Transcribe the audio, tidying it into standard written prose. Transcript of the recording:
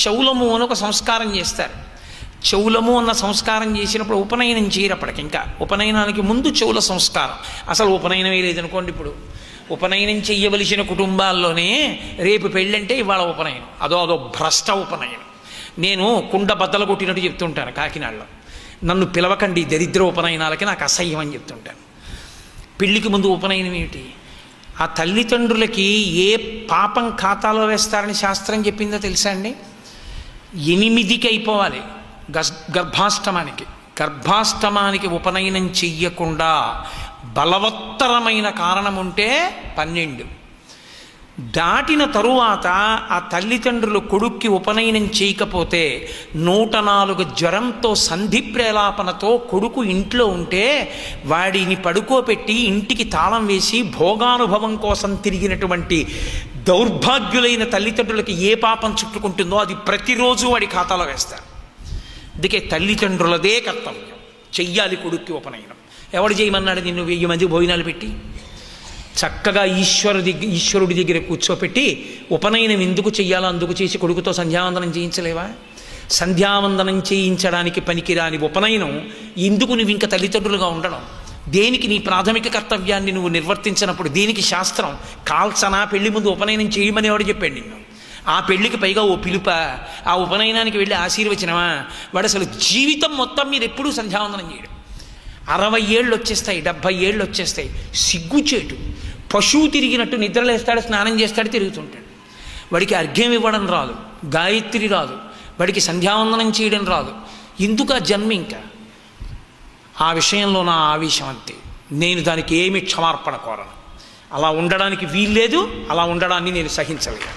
చౌలము అని ఒక సంస్కారం చేస్తారు. చౌలము అన్న సంస్కారం చేసినప్పుడు ఉపనయనం చేయరప్పటికి, ఇంకా ఉపనయనానికి ముందు చౌల సంస్కారం. అసలు ఉపనయనమే లేదనుకోండి. ఇప్పుడు ఉపనయనం చెయ్యవలసిన కుటుంబాల్లోనే రేపు పెళ్ళంటే ఇవాళ ఉపనయనం, అదో భ్రష్ట ఉపనయనం. నేను కుండ బద్దలు కొట్టినట్టు చెప్తుంటాను కాకినాడలో. నన్ను పిలవకండి దరిద్ర ఉపనయనాలకి, నాకు అసహ్యం అని చెప్తుంటాను. పెళ్ళికి ముందు ఉపనయనం ఏమిటి? ఆ తల్లిదండ్రులకి ఏ పాపం ఖాతాలో వేస్తారని శాస్త్రం చెప్పిందో తెలుసా అండి? 8కి అయిపోవాలి గర్భాష్టమానికి ఉపనయనం చెయ్యకుండా బలవత్తరమైన కారణం ఉంటే 12 దాటిన తరువాత ఆ తల్లిదండ్రులు కొడుక్కి ఉపనయనం చేయకపోతే 104 జ్వరంతో సంధి ప్రేలాపనతో కొడుకు ఇంట్లో ఉంటే వాడిని పడుకోబెట్టి ఇంటికి తాళం వేసి భోగానుభవం కోసం తిరిగినటువంటి దౌర్భాగ్యులైన తల్లిదండ్రులకి ఏ పాపం చుట్టుకుంటుందో అది ప్రతిరోజు వాడి ఖాతాలో వేస్తారు. అందుకే తల్లిదండ్రులదే కర్తవ్యం, చెయ్యాలి కొడుక్కి ఉపనయనం. ఎవడు చేయమన్నాడు నిన్ను 1000 మంది భోజనాలు పెట్టి? చక్కగా ఈశ్వరుడి దగ్గర కూర్చోపెట్టి ఉపనయనం ఎందుకు చెయ్యాలో అందుకు చేసి కొడుకుతో సంధ్యావందనం చేయించలేవా? సంధ్యావందనం చేయించడానికి పనికిరాని ఉపనయనం ఎందుకు నువ్వు ఇంకా తల్లిదండ్రులుగా ఉండడం? దేనికి నీ ప్రాథమిక కర్తవ్యాన్ని నువ్వు నిర్వర్తించినప్పుడు దేనికి శాస్త్రం? కాల్చనా పెళ్లి ముందు ఉపనయనం చేయమని ఎవడు చెప్పాడు నిన్ను? ఆ పెళ్లికి పైగా ఓ పిలుప, ఆ ఉపనయనానికి వెళ్ళి ఆశీర్వచనమా? వాడు అసలు జీవితం మొత్తం మీరు ఎప్పుడూ సంధ్యావందనం చేయడం. 60 ఏళ్ళు వచ్చేస్తాయి, 70 ఏళ్ళు వచ్చేస్తాయి. సిగ్గుచేటు. పశువు తిరిగినట్టు నిద్రలేస్తాడు, స్నానం చేస్తాడు, తిరుగుతుంటాడు. వాడికి అర్ఘ్యం ఇవ్వడం రాదు, గాయత్రి రాదు, వాడికి సంధ్యావందనం చేయడం రాదు. ఎందుకు ఆ జన్మ? ఇంకా ఆ విషయంలో నా ఆవేశం అంతే. నేను దానికి ఏమి క్షమార్పణ కోరను. అలా ఉండడానికి వీల్లేదు, అలా ఉండడాన్ని నేను సహించలేను.